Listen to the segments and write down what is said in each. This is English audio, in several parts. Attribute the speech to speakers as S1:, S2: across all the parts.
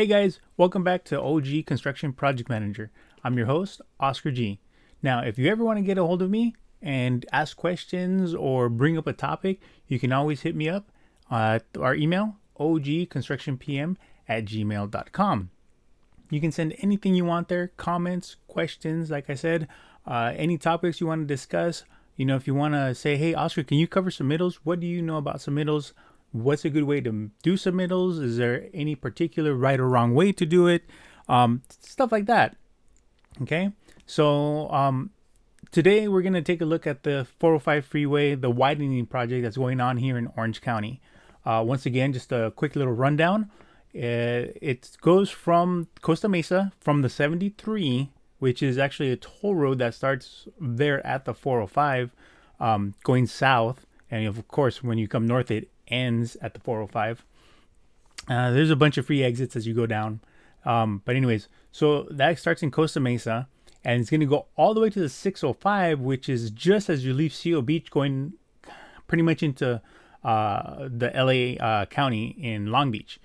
S1: Hey guys, welcome back to OG Construction Project Manager. I'm your host, Oscar G. Now, if you ever want to get a hold of me and ask questions or bring up a topic, you can always hit me up at our email, ogconstructionpm@gmail.com. You can send anything you want there, comments, questions, like I said, any topics you want to discuss. If you want to say, hey, Oscar, can you cover submittals? What do you know about submittals? What's a good way to do submittals? Is there any particular right or wrong way to do it? Stuff like that. Okay. So today we're going to take a look at the 405 freeway, the widening project that's going on here in Orange County. Once again, just a quick little rundown. It goes from Costa Mesa from the 73, which is actually a toll road that starts there at the 405, going south. And of course, when you come north, it ends at the 405. There's a bunch of free exits as you go down. But anyways, so that starts in Costa Mesa and it's going to go all the way to the 605, which is just as you leave Seal Beach, going pretty much into the LA County in Long Beach.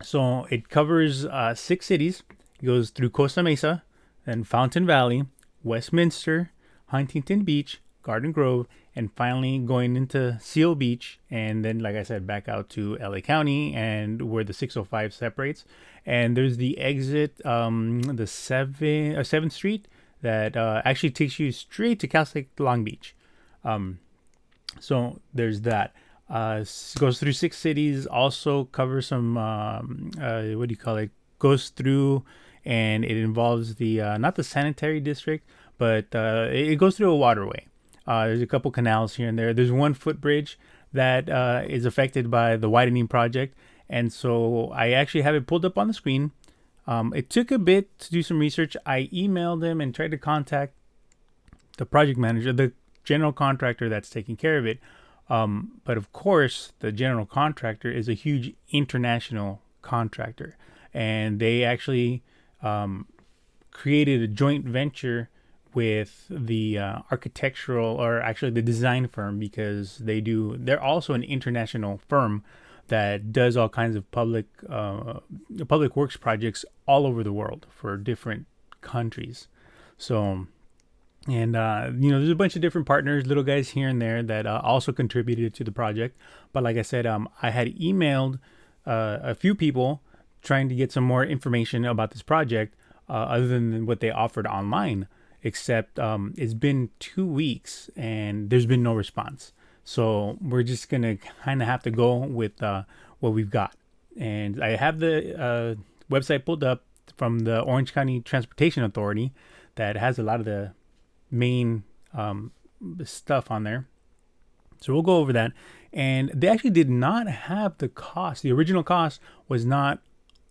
S1: So it covers 6 cities. It goes through Costa Mesa, then Fountain Valley, Westminster, Huntington Beach, Garden Grove, and finally going into Seal Beach, and then, like I said, back out to LA County and where the 605 separates. And there's the exit, the 7th Street, that actually takes you straight to Cal State Long Beach. So there's that. Goes through 6 cities, also covers some, goes through, and it involves the, not the sanitary district, but it goes through a waterway. There's a couple canals here and there. There's one footbridge that is affected by the widening project. And so I actually have it pulled up on the screen. It took a bit to do some research. I emailed them and tried to contact the project manager, the general contractor that's taking care of it. But of course, the general contractor is a huge international contractor. And they actually created a joint venture with the architectural, or actually the design firm, because they're also an international firm that does all kinds of public works projects all over the world for different countries. So, and there's a bunch of different partners, little guys here and there that also contributed to the project. But like I said, I had emailed a few people trying to get some more information about this project, other than what they offered online. Except it's been 2 weeks and there's been no response. So we're just going to kind of have to go with what we've got. And I have the website pulled up from the Orange County Transportation Authority that has a lot of the main stuff on there. So we'll go over that. And they actually did not have the cost. The original cost was not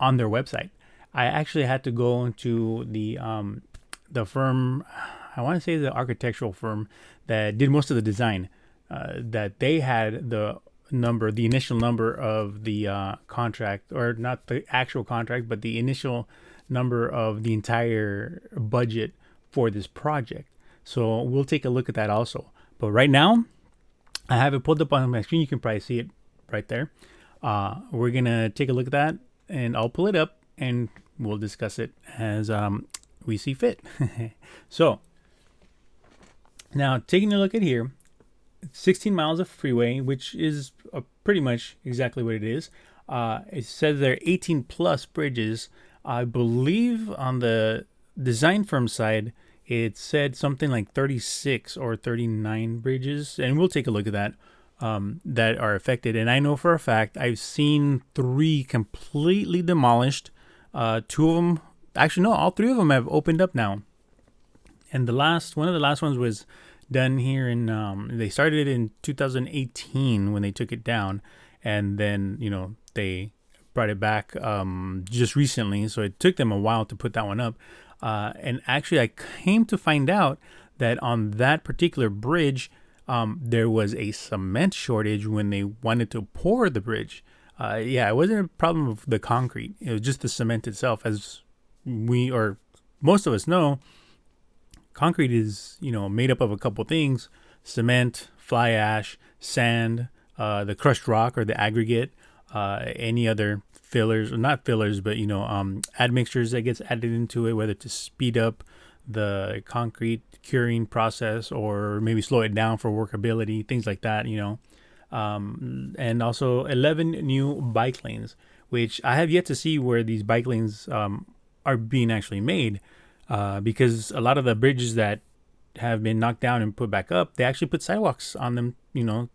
S1: on their website. I actually had to go into the firm, I want to say the architectural firm that did most of the design, that they had the initial number of the contract, or not the actual contract, but the initial number of the entire budget for this project. So we'll take a look at that also. But right now, I have it pulled up on my screen. You can probably see it right there. We're going to take a look at that, and I'll pull it up and we'll discuss it as we see fit. So now taking a look at here, 16 miles of freeway, which is pretty much exactly what it is. It says there are 18 plus bridges. I believe on the design firm side, it said something like 36 or 39 bridges, and we'll take a look at that, that are affected. And I know for a fact I've seen 3 completely demolished. 2 of them, actually no, all 3 of them have opened up now. And one of the last ones was done here in, they started it in 2018 when they took it down. And then, they brought it back just recently. So it took them a while to put that one up. And actually I came to find out that on that particular bridge, there was a cement shortage when they wanted to pour the bridge. It wasn't a problem of the concrete. It was just the cement itself. As we, or most of us know, concrete is, made up of a couple things: cement, fly ash, sand, the crushed rock or the aggregate, any other fillers, not fillers, but admixtures that gets added into it, whether to speed up the concrete curing process or maybe slow it down for workability, things like that. And also 11 new bike lanes, which I have yet to see where these bike lanes are being actually made, because a lot of the bridges that have been knocked down and put back up, they actually put sidewalks on them,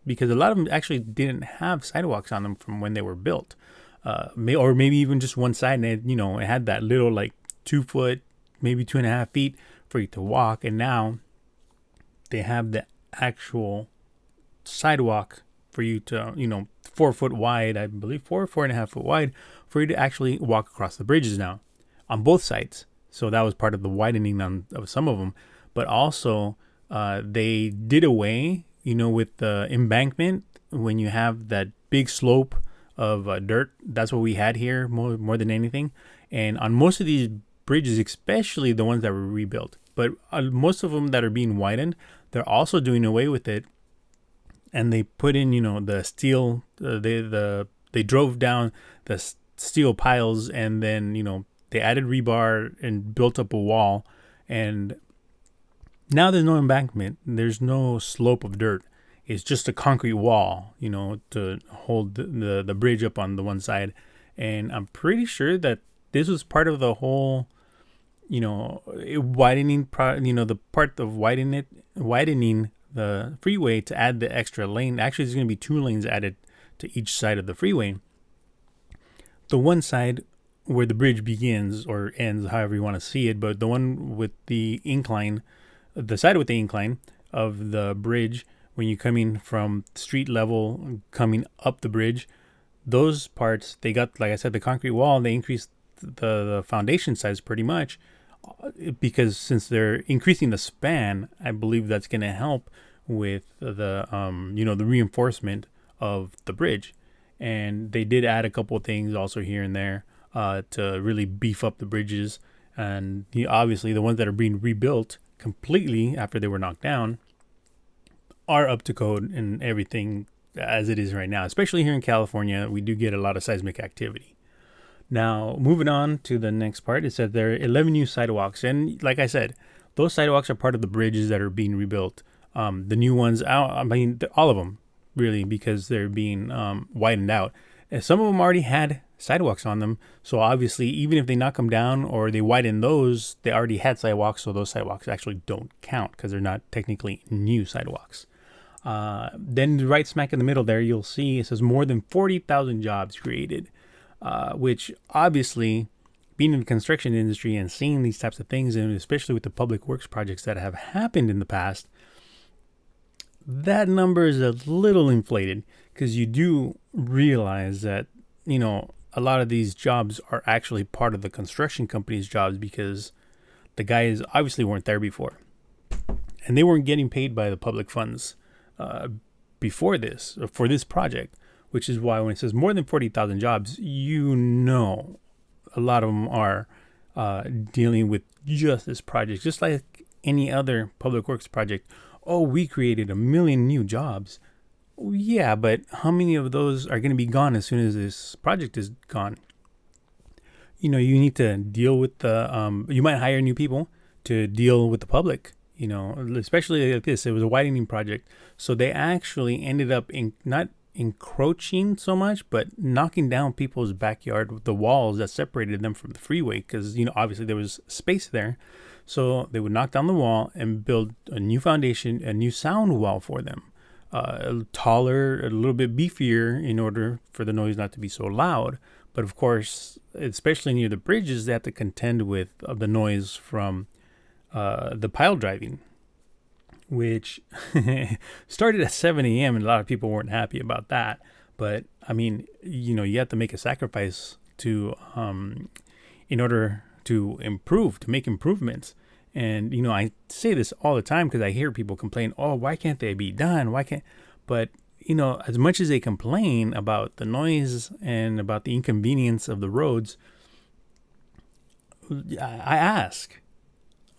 S1: because a lot of them actually didn't have sidewalks on them from when they were built, or maybe even just one side, and it had that little like 2 foot, maybe 2.5 feet for you to walk, and now they have the actual sidewalk for you to 4 foot wide, I believe 4.5 foot wide, for you to actually walk across the bridges now on both sides. So that was part of the widening of some of them, but also they did away, with the embankment when you have that big slope of dirt. That's what we had here more than anything, and on most of these bridges, especially the ones that were rebuilt, but most of them that are being widened, they're also doing away with it, and they put in the steel. They drove down the steel piles, and then they added rebar and built up a wall, and now there's no embankment. There's no slope of dirt. It's just a concrete wall, to hold the bridge up on the one side. And I'm pretty sure that this was part of the whole, widening, the part of widening the freeway to add the extra lane. Actually, there's going to be 2 lanes added to each side of the freeway. The one side where the bridge begins or ends, however you want to see it, but the one with the incline, the side with the incline of the bridge, when you're coming from street level, coming up the bridge, those parts, they got, like I said, the concrete wall. They increased the foundation size pretty much, because since they're increasing the span, I believe that's going to help with the the reinforcement of the bridge. And they did add a couple of things also here and there to really beef up the bridges. And obviously the ones that are being rebuilt completely after they were knocked down are up to code and everything as it is right now. Especially here in California, we do get a lot of seismic activity. Now, moving on to the next part, it said there are 11 new sidewalks. And like I said, those sidewalks are part of the bridges that are being rebuilt. The new ones, I mean, all of them, really, because they're being widened out. And some of them already had sidewalks on them. So obviously, even if they knock them down or they widen those, they already had sidewalks. So those sidewalks actually don't count because they're not technically new sidewalks. Then right smack in the middle there, you'll see it says more than 40,000 jobs created, which obviously, being in the construction industry and seeing these types of things, and especially with the public works projects that have happened in the past, that number is a little inflated, because you do realize that, a lot of these jobs are actually part of the construction company's jobs, because the guys obviously weren't there before, and they weren't getting paid by the public funds before this, or for this project, which is why when it says more than 40,000 jobs, a lot of them are dealing with just this project, just like any other public works project. Oh, we created 1 million new jobs. Yeah, but how many of those are going to be gone as soon as this project is gone? You need to deal with you might hire new people to deal with the public, especially like this. It was a widening project. So they actually ended up not encroaching so much, but knocking down people's backyard with the walls that separated them from the freeway, because obviously there was space there. So they would knock down the wall and build a new foundation, a new sound wall for them, taller, a little bit beefier, in order for the noise not to be so loud. But of course, especially near the bridges, they have to contend with the noise from the pile driving, which started at 7 a.m. and a lot of people weren't happy about that. But I mean, you have to make a sacrifice to, in order to make improvements. And, I say this all the time because I hear people complain, oh, why can't they be done? But, as much as they complain about the noise and about the inconvenience of the roads, I ask,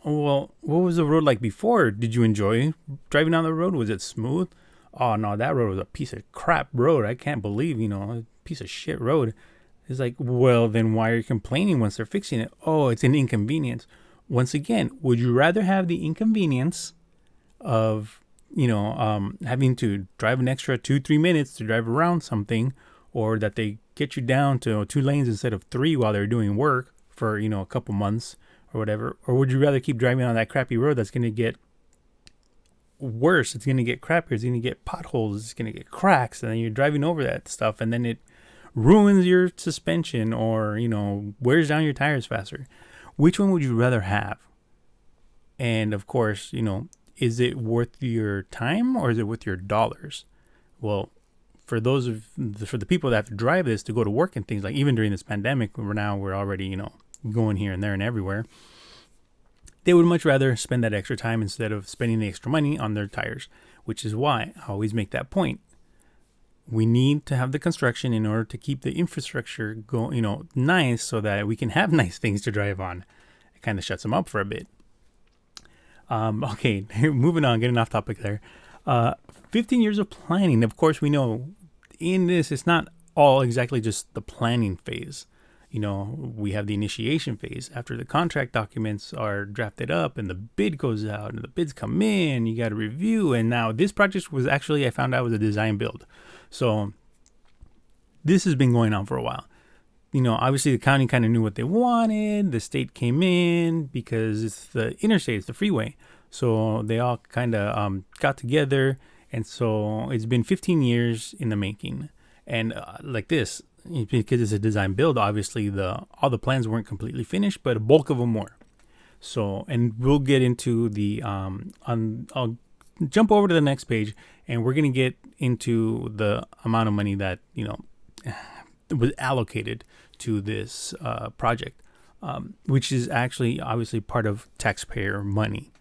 S1: well, what was the road like before? Did you enjoy driving on the road? Was it smooth? Oh, no, that road was a piece of crap road. I can't believe, piece of shit road. It's like, well, then why are you complaining once they're fixing it? Oh, it's an inconvenience. Once again, would you rather have the inconvenience of, having to drive an extra 2-3 minutes to drive around something, or that they get you down to 2 lanes instead of 3 while they're doing work for, a couple months or whatever? Or would you rather keep driving on that crappy road that's going to get worse? It's going to get crappier. It's going to get potholes. It's going to get cracks. And then you're driving over that stuff, and then it ruins your suspension, or, wears down your tires faster. Which one would you rather have? And of course, is it worth your time, or is it worth your dollars? Well, for the people that have to drive this to go to work and things, like even during this pandemic, we're already, going here and there and everywhere. They would much rather spend that extra time instead of spending the extra money on their tires, which is why I always make that point. We need to have the construction in order to keep the infrastructure going, nice, so that we can have nice things to drive on. It kind of shuts them up for a bit. Okay, moving on, getting off topic there. 15 years of planning. Of course, we know in this, it's not all exactly just the planning phase. We have the initiation phase. After the contract documents are drafted up and the bid goes out and the bids come in, you got to review. And now this project was actually, I found out, was a design build. So this has been going on for a while. Obviously the county kind of knew what they wanted. The state came in because it's the interstate, it's the freeway. So they all kind of got together. And so it's been 15 years in the making. And like this, because it's a design build, obviously all the plans weren't completely finished, but a bulk of them were. So, and we'll get into I'll jump over to the next page, and we're going to get into the amount of money that, was allocated to this project, which is actually obviously part of taxpayer money.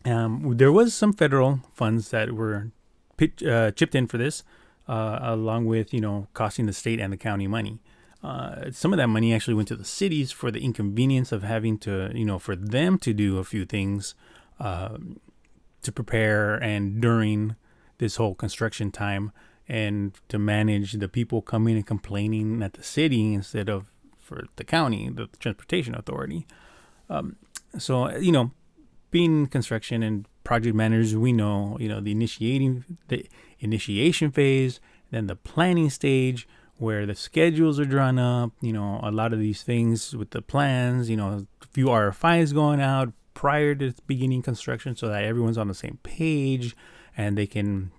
S1: There was some federal funds that were chipped in for this, along with, costing the state and the county money. Some of that money actually went to the cities for the inconvenience of having to, for them to do a few things to prepare and during this whole construction time, and to manage the people coming and complaining at the city instead of for the county, the transportation authority. So, being construction and project managers, we know, the initiation phase, then the planning stage where the schedules are drawn up, a lot of these things with the plans, a few RFIs going out prior to beginning construction so that everyone's on the same page, and they can,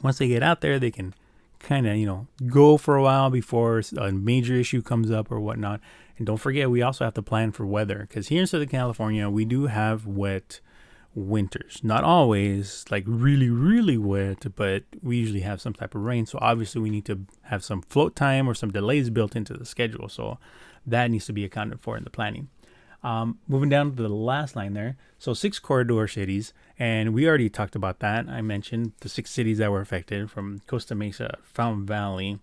S1: once they get out there, they can kind of, go for a while before a major issue comes up or whatnot. And don't forget, we also have to plan for weather, because here in Southern California, we do have wet winters. Not always like really, really wet, but we usually have some type of rain. So obviously we need to have some float time or some delays built into the schedule. So that needs to be accounted for in the planning. Moving down to the last line there. So 6 corridor cities, and we already talked about that. I mentioned the 6 cities that were affected, from Costa Mesa, Fountain Valley,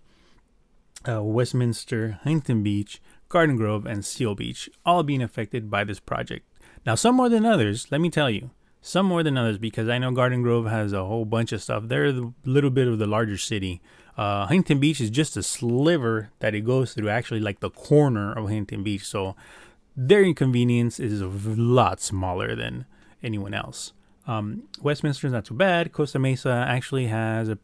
S1: Westminster, Huntington Beach, Garden Grove, and Seal Beach, all being affected by this project. Now, some more than others, let me tell you. Some more than others, because I know Garden Grove has a whole bunch of stuff. They're a little bit of the larger city. Huntington Beach is just a sliver that it goes through, actually like the corner of Huntington Beach. So their inconvenience is a lot smaller than anyone else. Westminster is not too bad. Costa Mesa actually has a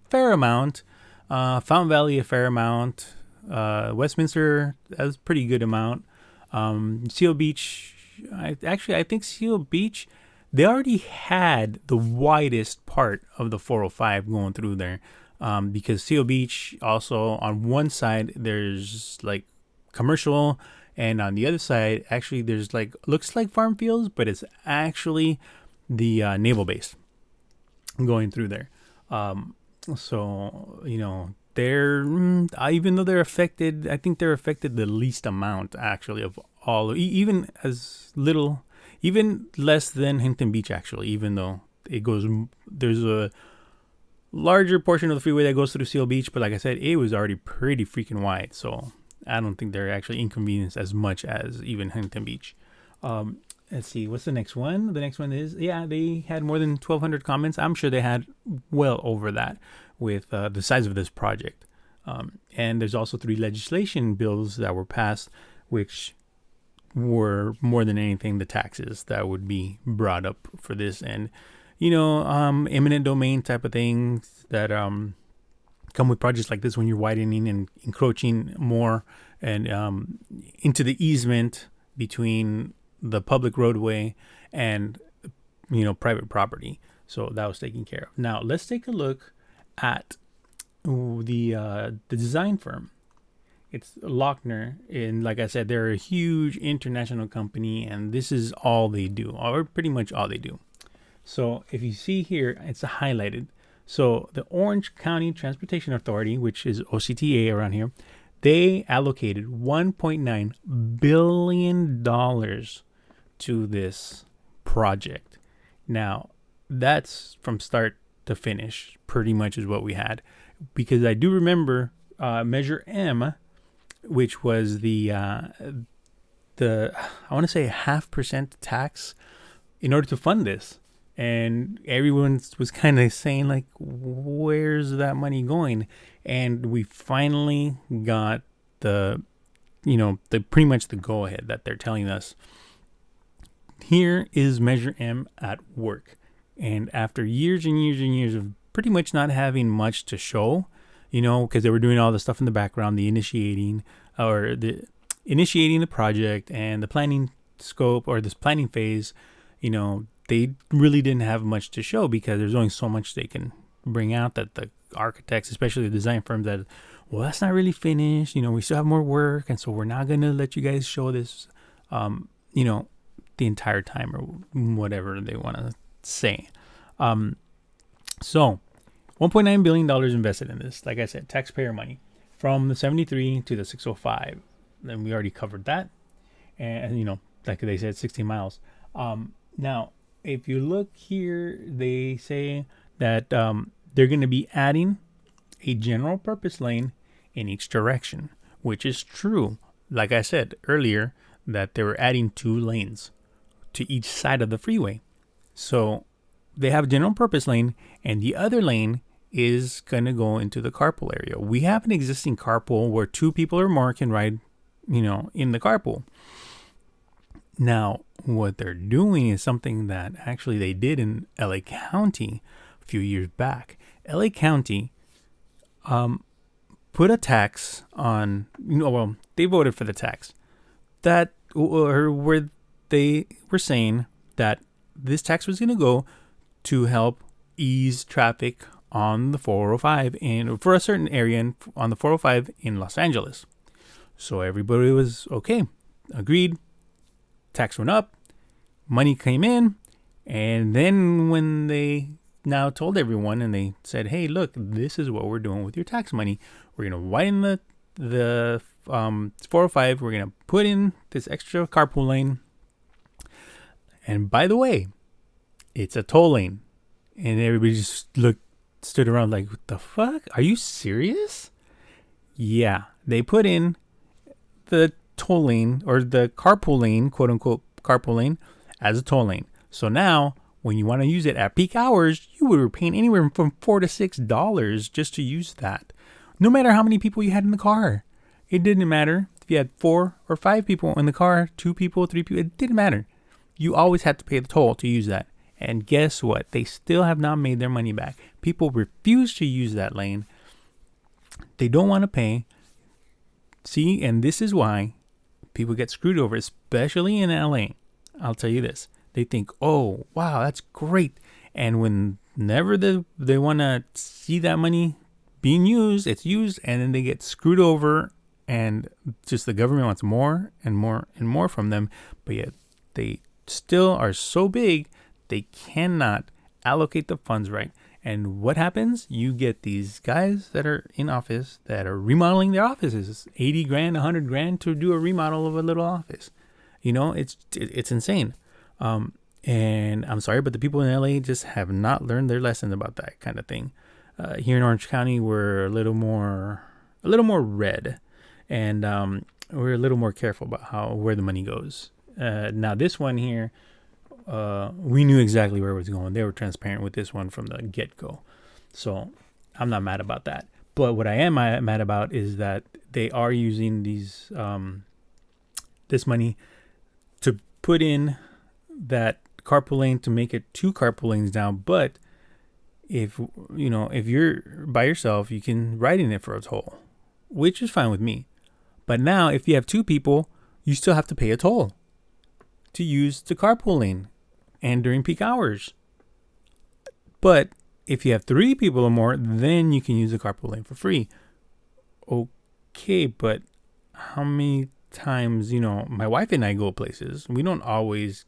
S1: fair amount. Fountain Valley a fair amount. Westminster has a pretty good amount. Seal Beach, I think Seal Beach, they already had the widest part of the 405 going through there, because Seal Beach also, on one side there's like commercial, and on the other side actually there's like, looks like farm fields, but it's actually the naval base going through there. So they're, even though they're affected, I think they're affected the least amount actually of all, even less than Huntington Beach actually, even though there's a larger portion of the freeway that goes through Seal Beach, but like I said, it was already pretty freaking wide, so I don't think they're actually inconvenienced as much as even Huntington Beach. Let's see, what's the next one? The next one is, they had more than 1,200 comments. I'm sure they had well over that with the size of this project. And there's also 3 legislation bills that were passed, which were more than anything the taxes that would be brought up for this. And, eminent domain type of things that come with projects like this when you're widening and encroaching more and into the easement between the public roadway and private property. So that was taken care of. Now let's take a look at the design firm. It's Lochner, and like I said, they're a huge international company, and this is all they do, or pretty much all they do. So if you see here, it's highlighted. So the Orange County Transportation Authority, which is OCTA around here, they allocated $1.9 billion to this project. Now, that's from start to finish, pretty much is what we had. Because I do remember Measure M, which was the I want to say 0.5% tax in order to fund this. And everyone was kind of saying, like, where's that money going? And we finally got the pretty much the go ahead that they're telling us. Here is Measure M at work. And after years and years and years of pretty much not having much to show, because they were doing all the stuff in the background, the initiating the project and the planning scope or this planning phase, they really didn't have much to show because there's only so much they can bring out that the architects, especially the design firms, that, well, that's not really finished. We still have more work. And so we're not going to let you guys show this, the entire time or whatever they want to say. So $1.9 billion invested in this. Like I said, taxpayer money from the 73 to the 605. Then we already covered that. And, like they said, 16 miles. Now, if you look here, they say that they're going to be adding a general purpose lane in each direction, which is true. Like I said earlier, that they were adding 2 lanes to each side of the freeway. So they have a general purpose lane, and the other lane is going to go into the carpool area. We have an existing carpool where 2 people or more can ride, in the carpool. Now, what they're doing is something that actually they did in LA County a few years back. LA County put a tax on, they voted for the tax that, or where they were saying that this tax was going to go to help ease traffic on the 405 and for a certain area on the 405 in Los Angeles. So everybody was okay, agreed. Tax went up, money came in, and then when they now told everyone and they said, hey, look, this is what we're doing with your tax money. We're going to widen the 405. We're going to put in this extra carpool lane. And by the way, it's a toll lane. And everybody just stood around like, what the fuck? Are you serious? Yeah, they put in the toll lane or the carpool lane, quote unquote carpool lane, as a toll lane. So now when you want to use it at peak hours, you were paying anywhere from $4 to $6 just to use that. No matter how many people you had in the car. It didn't matter if you had 4 or 5 people in the car, 2 people, 3 people, it didn't matter. You always had to pay the toll to use that. And guess what? They still have not made their money back. People refuse to use that lane. They don't want to pay. See, and this is why people get screwed over, especially in LA. I'll tell you this. They think, oh, wow, that's great. And whenever they want to see that money being used, it's used, and then they get screwed over, and just the government wants more and more and more from them. But yet they still are so big, they cannot allocate the funds right. And what happens? You get these guys that are in office that are remodeling their offices. 80 grand, 100 grand to do a remodel of a little office. It's insane. And I'm sorry, but the people in LA just have not learned their lesson about that kind of thing. Here in Orange County, we're a little more red, and we're a little more careful about where the money goes. Now this one here, we knew exactly where it was going. They were transparent with this one from the get-go. So I'm not mad about that. But what I am mad about is that they are using this money to put in that carpool lane to make it 2 carpool lanes now. But if you're by yourself, you can ride in it for a toll, which is fine with me. But now if you have 2 people, you still have to pay a toll to use the carpool lane and during peak hours. But if you have 3 people or more, then you can use the carpool lane for free. Okay, but how many times, my wife and I go places, we don't always,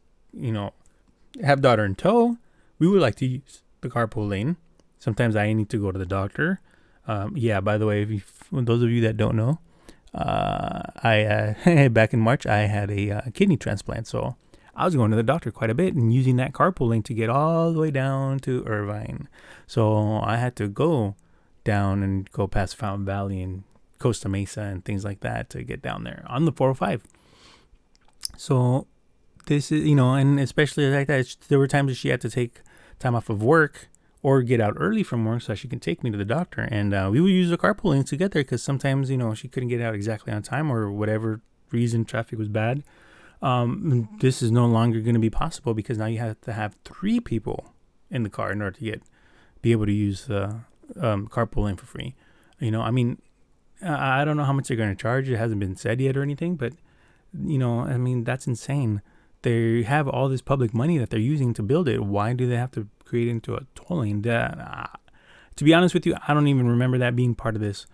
S1: have daughter in tow. We would like to use the carpool lane. Sometimes I need to go to the doctor. By the way, those of you that don't know, I back in March, I had a kidney transplant. So I was going to the doctor quite a bit and using that carpool lane to get all the way down to Irvine. So I had to go down and go past Fountain Valley and Costa Mesa and things like that to get down there on the 405. So this is, and especially like that, there were times that she had to take time off of work or get out early from work so she can take me to the doctor. And we would use the carpool lanes to get there because sometimes, she couldn't get out exactly on time or whatever reason traffic was bad. This is no longer going to be possible because now you have to have 3 people in the car in order to be able to use the carpool lane for free. I don't know how much they're going to charge. It hasn't been said yet or anything, but that's insane. They have all this public money that they're using to build it. Why do they have to create it into a toll lane? To be honest with you, I don't even remember that being part of this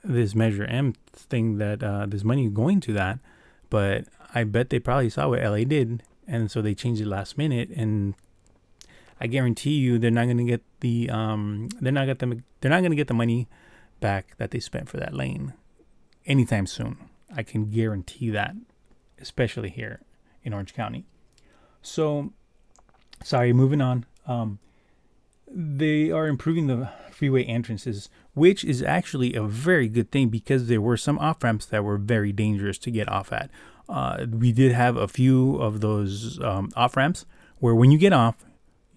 S1: this Measure M thing, that this money going to that. But I bet they probably saw what LA did, and so they changed it last minute. And I guarantee you, they're not going to get the they're not going to get the money back that they spent for that lane anytime soon. I can guarantee that, especially here in Orange County. So, sorry, moving on. They are improving the freeway entrances, which is actually a very good thing because there were some off-ramps that were very dangerous to get off at. We did have a few of those off-ramps where when you get off,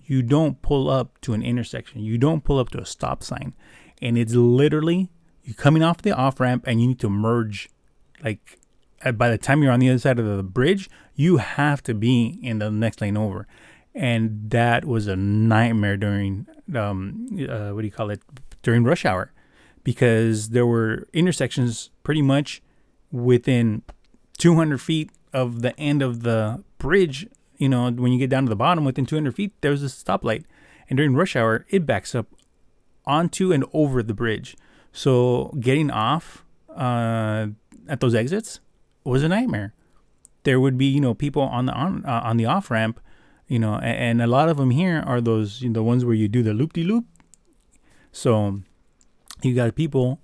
S1: you don't pull up to an intersection. You don't pull up to a stop sign. And it's literally you coming off the off-ramp and you need to merge. Like by the time you're on the other side of the bridge, you have to be in the next lane over. And that was a nightmare during, during rush hour, because there were intersections pretty much within 200 feet of the end of the bridge. When you get down to the bottom within 200 feet, there's a stoplight. And during rush hour, it backs up onto and over the bridge. So getting off at those exits was a nightmare. There would be, people on the off ramp, and a lot of them here are those, the ones where you do the loop-de-loop. So you got people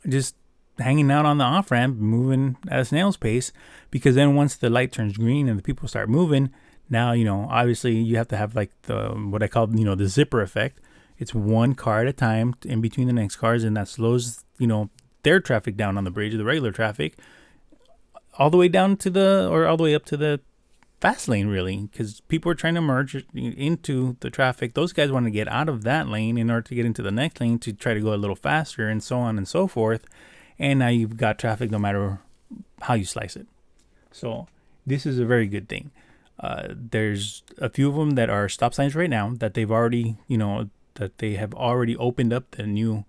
S1: just hanging out on the off ramp, moving at a snail's pace, because then once the light turns green and the people start moving, now, obviously you have to have like what I call, the zipper effect. It's one car at a time in between the next cars, and that slows, their traffic down on the bridge, the regular traffic, all the way down to all the way up to the fast lane, really, because people are trying to merge into the traffic. Those guys want to get out of that lane in order to get into the next lane to try to go a little faster, and so on and so forth. And now you've got traffic no matter how you slice it. So this is a very good thing. There's a few of them that are stop signs right now that they've already, that they have already opened up the new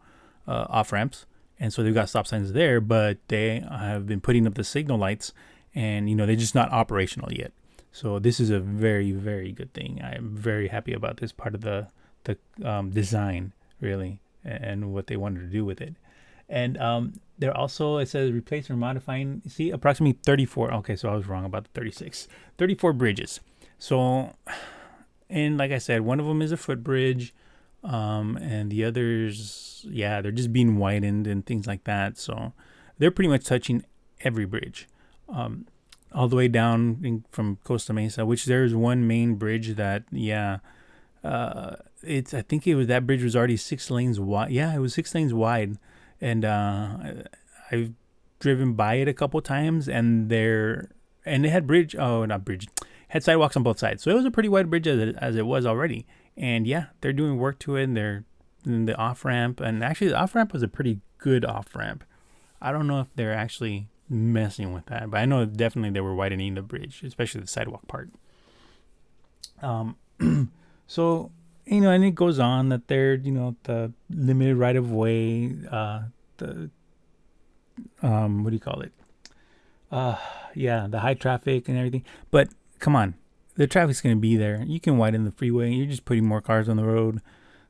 S1: off ramps. And so they've got stop signs there, but they have been putting up the signal lights, and, they're just not operational yet. So this is a very, very good thing. I am very happy about this part of the design, really, and what they wanted to do with it. And there also, it says replace or modifying, see, approximately 34. Okay, so I was wrong about the 36. 34 bridges. So, and like I said, one of them is a footbridge. And the others, they're just being widened and things like that. So they're pretty much touching every bridge, all the way down from Costa Mesa, which there's one main bridge that, I think that bridge was already 6 lanes wide. Yeah, it was 6 lanes wide. And, I've driven by it a couple times, and it had had sidewalks on both sides. So it was a pretty wide bridge as it was already. And they're doing work to it, and they're in the off ramp, and actually the off ramp was a pretty good off ramp. I don't know if they're actually messing with that, but I know definitely they were widening the bridge, especially the sidewalk part. Um, so and it goes on that they're the limited right of way, the what do you call it? Yeah, the high traffic and everything. But come on, the traffic's gonna be there. You can widen the freeway. You're just putting more cars on the road.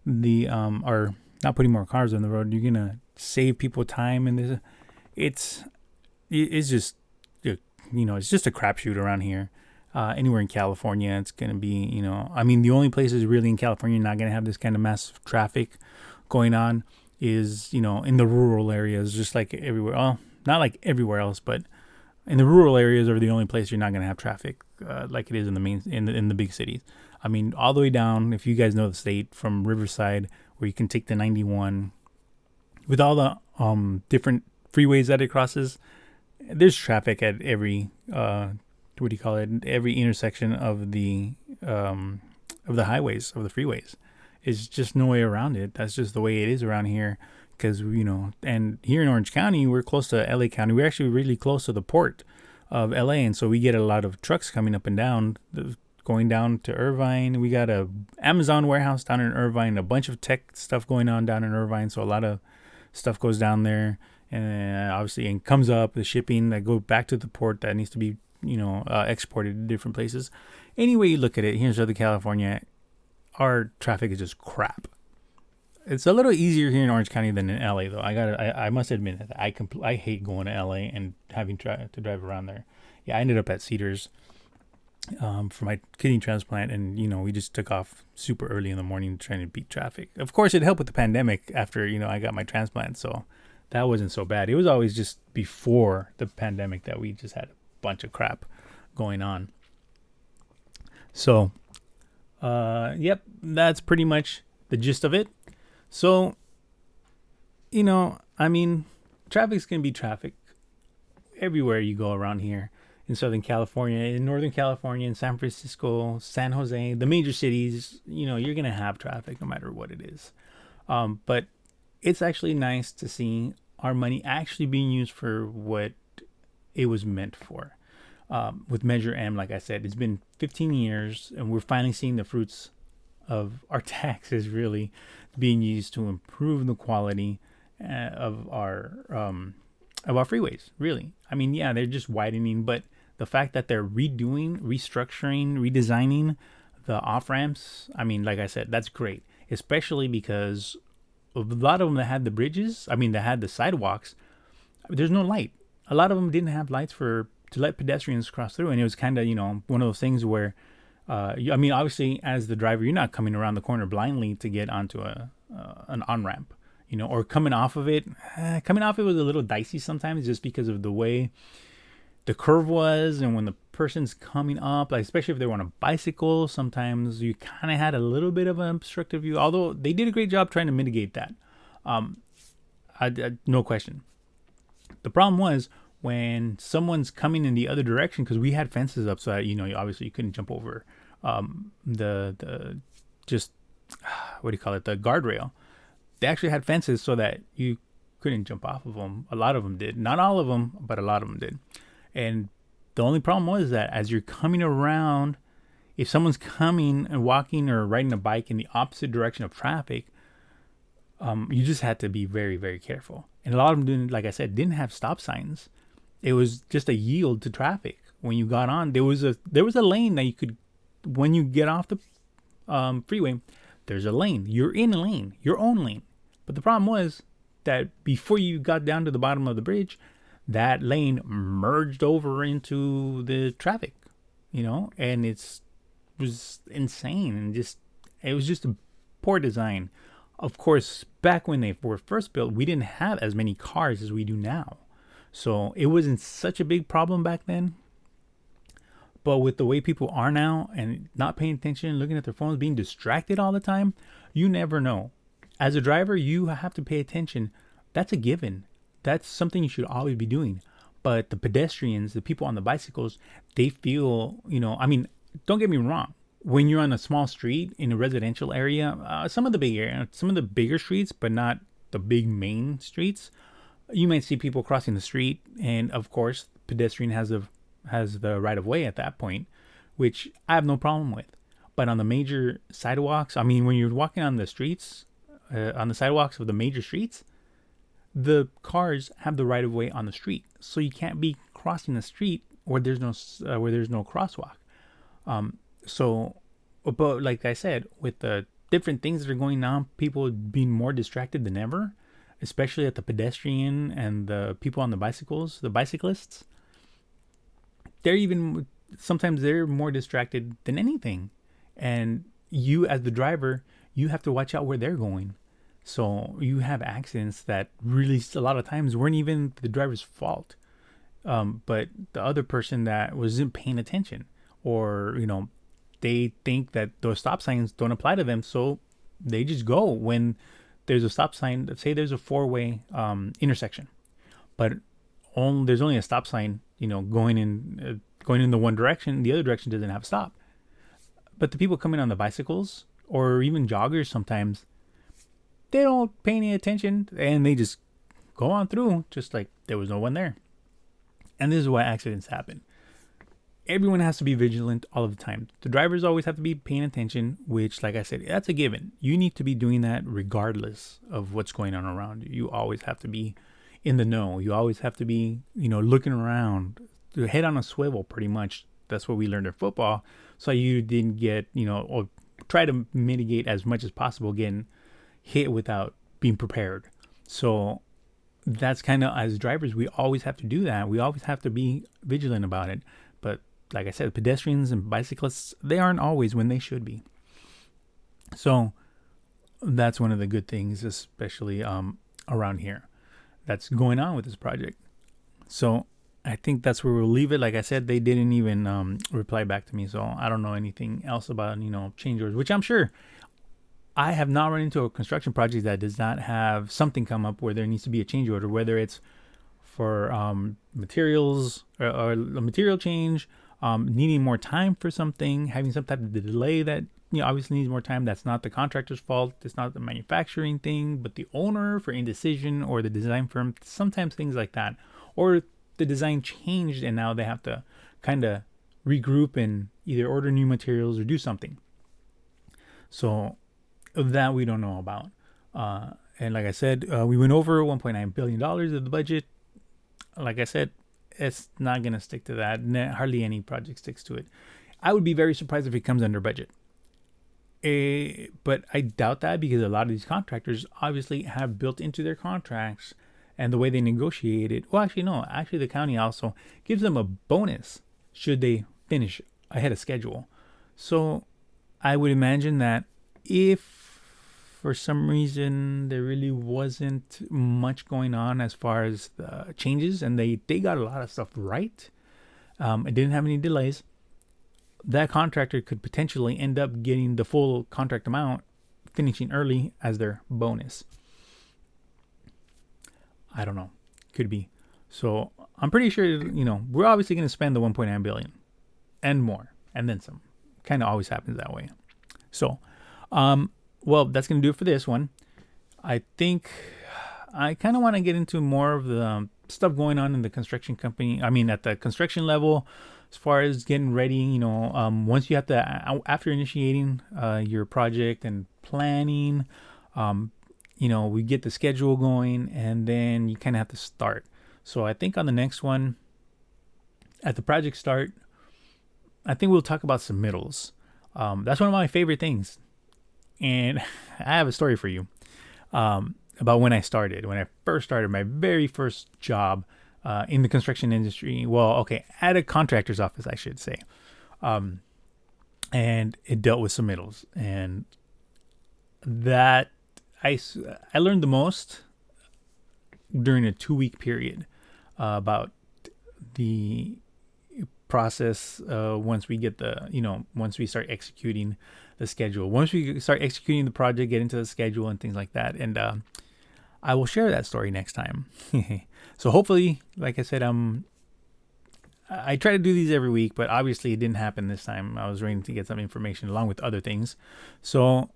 S1: Or not putting more cars on the road. You're gonna save people time, and it's just it's just a crapshoot around here. Anywhere in California, it's gonna be I mean, the only places really in California not gonna have this kind of massive traffic going on is in the rural areas, just like everywhere. Well, not like everywhere else, but in the rural areas are the only place you're not going to have traffic like it is in the main in the big cities. I mean, all the way down, if you guys know the state, from Riverside, where you can take the 91 with all the different freeways that it crosses. There's traffic at every what do you call it? Every intersection of the highways, of the freeways. It's just no way around it. That's just the way it is around here. Because and here in Orange County, we're close to LA County. We're actually really close to the port of LA, and so we get a lot of trucks coming up and down, going down to Irvine. We got a Amazon warehouse down in Irvine, a bunch of tech stuff going on down in Irvine, so a lot of stuff goes down there, and obviously and comes up the shipping that go back to the port that needs to be exported to different places. Any way you look at it, here in Southern California, our traffic is just crap. It's a little easier here in Orange County than in LA, though. I must admit that I hate going to LA and having to drive around there. Yeah, I ended up at Cedars for my kidney transplant, and we just took off super early in the morning trying to beat traffic. Of course, it helped with the pandemic after I got my transplant, so that wasn't so bad. It was always just before the pandemic that we just had a bunch of crap going on. So, yep, that's pretty much the gist of it. So, I mean, traffic's going to be traffic everywhere you go around here in Southern California, in Northern California, in San Francisco, San Jose, the major cities. You're going to have traffic no matter what it is. But it's actually nice to see our money actually being used for what it was meant for. With Measure M, like I said, it's been 15 years, and we're finally seeing the fruits of our taxes really being used to improve the quality of our freeways. Really, I mean, yeah, they're just widening, but the fact that they're redoing, restructuring, redesigning the off ramps, I mean, like I said, that's great, especially because a lot of them that had the bridges, I mean, that had the sidewalks, there's no light. A lot of them didn't have lights to let pedestrians cross through, and it was kind of one of those things where I mean, obviously, as the driver, you're not coming around the corner blindly to get onto an on-ramp, or coming off of it. Coming off it was a little dicey sometimes, just because of the way the curve was, and when the person's coming up, like especially if they were on a bicycle, sometimes you kind of had a little bit of an obstructive view. Although they did a great job trying to mitigate that, no question. The problem was when someone's coming in the other direction, because we had fences up so that obviously you couldn't jump over the just what do you call it, the guardrail. They actually had fences so that you couldn't jump off of them. A lot of them did, not all of them, but a lot of them did. And the only problem was that as you're coming around, if someone's coming and walking or riding a bike in the opposite direction of traffic, you just had to be very, very careful. And a lot of them didn't, like I said, didn't have stop signs. It was just a yield to traffic. When you got on, there was a lane that you could, when you get off the freeway, there's a lane. You're in a lane, your own lane. But the problem was that before you got down to the bottom of the bridge, that lane merged over into the traffic, and it was insane, and it was just a poor design. Of course, back when they were first built, we didn't have as many cars as we do now. So it wasn't such a big problem back then. But with the way people are now and not paying attention, looking at their phones, being distracted all the time, you never know. As a driver, you have to pay attention. That's a given. That's something you should always be doing. But the pedestrians, the people on the bicycles, they feel, I mean, don't get me wrong. when you're on a small street in a residential area, some of the bigger streets, but not the big main streets, you might see people crossing the street, and of course, pedestrian has the right of way at that point, which I have no problem with. But on the major sidewalks, I mean, when you're walking on the streets, on the sidewalks of the major streets, the cars have the right of way on the street, so you can't be crossing the street where there's no crosswalk. So, but like I said, with the different things that are going on, people being more distracted than ever, especially at the pedestrian and the people on the bicycles, the bicyclists. They're even sometimes they're more distracted than anything, and you as the driver, you have to watch out where they're going. So you have accidents that really a lot of times weren't even the driver's fault, but the other person that wasn't paying attention, or they think that those stop signs don't apply to them, so they just go when there's a stop sign. Say there's a four-way intersection, but there's only a stop sign, going in the one direction. The other direction doesn't have a stop. But the people coming on the bicycles or even joggers sometimes, they don't pay any attention and they just go on through just like there was no one there. And this is why accidents happen. Everyone has to be vigilant all of the time. The drivers always have to be paying attention, which, like I said, that's a given. You need to be doing that regardless of what's going on around you. You always have to be in the know. You always have to be, looking around, your head on a swivel, pretty much. That's what we learned in football. So you didn't get, or try to mitigate as much as possible getting hit without being prepared. So that's kind of, as drivers, we always have to do that. We always have to be vigilant about it. But like I said, pedestrians and bicyclists, they aren't always when they should be. So that's one of the good things, especially around here, that's going on with this project. So I think that's where we'll leave it. Like I said, they didn't even reply back to me, so I don't know anything else about change orders, which I'm sure I have not run into a construction project that does not have something come up where there needs to be a change order, whether it's for materials or a material change, needing more time for something, having some type of delay that obviously needs more time. That's not the contractor's fault. It's not the manufacturing thing, but the owner for indecision, or the design firm. Sometimes things like that, or the design changed and now they have to kind of regroup and either order new materials or do something. So that we don't know about. And like I said, we went over $1.9 billion of the budget. Like I said, it's not going to stick to that. Hardly any project sticks to it. I would be very surprised if it comes under budget. But I doubt that, because a lot of these contractors obviously have built into their contracts and the way they negotiate it. Well, actually, no. Actually, the county also gives them a bonus should they finish ahead of schedule. So I would imagine that if for some reason there really wasn't much going on as far as the changes, and they got a lot of stuff right, it didn't have any delays, that contractor could potentially end up getting the full contract amount, finishing early as their bonus. I don't know. Could be. So I'm pretty sure, we're obviously going to spend the 1.9 billion and more, and then some. Kind of always happens that way. So, well, that's going to do it for this one. I think I kind of want to get into more of the stuff going on in the construction company. I mean, at the construction level, as far as getting ready, once you have to, after initiating your project and planning, we get the schedule going, and then you kind of have to start. So I think on the next one, at the project start, I think we'll talk about submittals. That's one of my favorite things. And I have a story for you about when I first started my very first job in the construction industry. Well, okay, at a contractor's office, I should say. And it dealt with submittals. And that I learned the most during a 2-week period about the process once we get once we start executing the schedule, once we start executing the project, get into the schedule and things like that. And I will share that story next time. So hopefully, like I said, I try to do these every week, but obviously it didn't happen this time. I was waiting to get some information along with other things. So,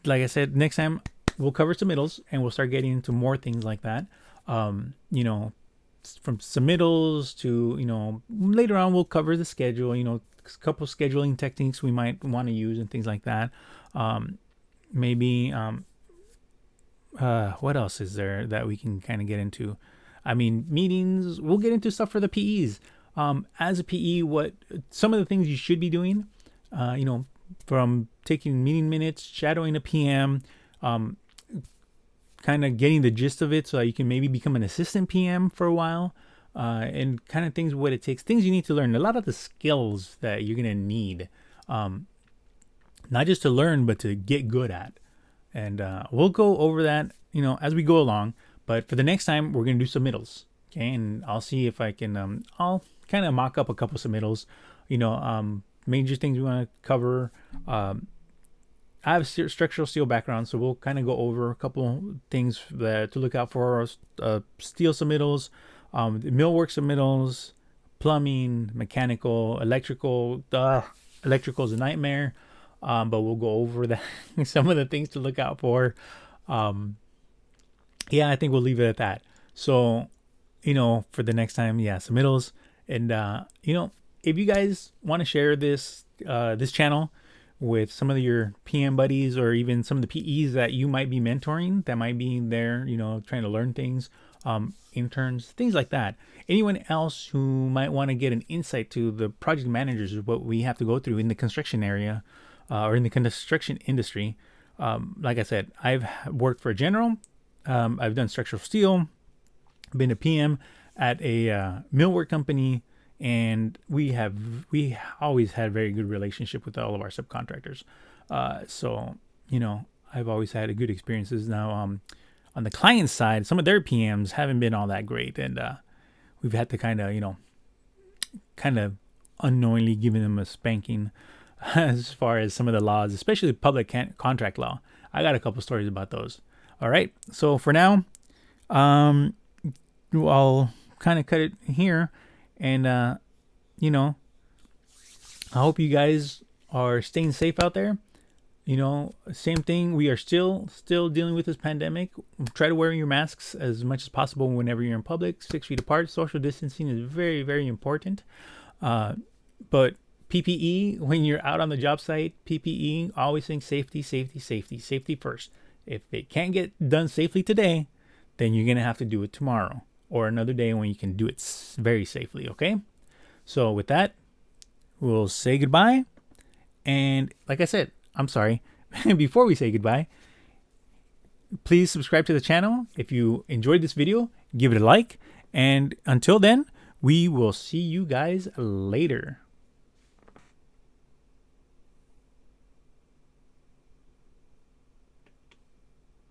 S1: like I said, next time we'll cover submittals and we'll start getting into more things like that. You know, from submittals to, you know, later on we'll cover the schedule, you know, a couple scheduling techniques we might want to use and things like that. Maybe, what else is there that we can kind of get into? I mean, meetings, we'll get into stuff for the PEs. As a PE, what some of the things you should be doing, you know, from taking meeting minutes, shadowing a PM, kind of getting the gist of it so that you can maybe become an assistant PM for a while, and kind of things, what it takes, things you need to learn, a lot of the skills that you're going to need, not just to learn, but to get good at. And we'll go over that, you know, as we go along. But for the next time, we're going to do submittals. Okay. And I'll see if I can, I'll kind of mock up a couple submittals, you know, major things we want to cover. I have a structural steel background, so we'll kind of go over a couple things that to look out for. Steel submittals, millwork submittals, plumbing, mechanical, electrical. Electrical is a nightmare, but we'll go over that some of the things to look out for. Yeah, I think we'll leave it at that. So, you know, for the next time, yeah, submittals. And, you know, if you guys want to share this channel with some of your PM buddies or even some of the PEs that you might be mentoring, that might be there, you know, trying to learn things, interns, things like that. Anyone else who might want to get an insight to the project managers, what we have to go through in the construction area, or in the construction industry. Like I said, I've worked for a general. I've done structural steel, been a PM at a millwork company, and we always had very good relationship with all of our subcontractors. So, you know, I've always had good experiences. Now, on the client side, some of their PMs haven't been all that great, and we've had to kind of unknowingly giving them a spanking as far as some of the laws, especially public contract law. I got a couple stories about those. All right. So for now, I'll kind of cut it here. And, you know, I hope you guys are staying safe out there. You know, same thing. We are still dealing with this pandemic. Try to wear your masks as much as possible whenever you're in public. 6 feet apart. Social distancing is very, very important. But PPE, when you're out on the job site, PPE, always think safety, safety, safety, safety first. If it can't get done safely today, then you're going to have to do it tomorrow or another day when you can do it very safely, okay? So with that, we'll say goodbye. And like I said, I'm sorry, before we say goodbye, please subscribe to the channel. If you enjoyed this video, give it a like. And until then, we will see you guys later.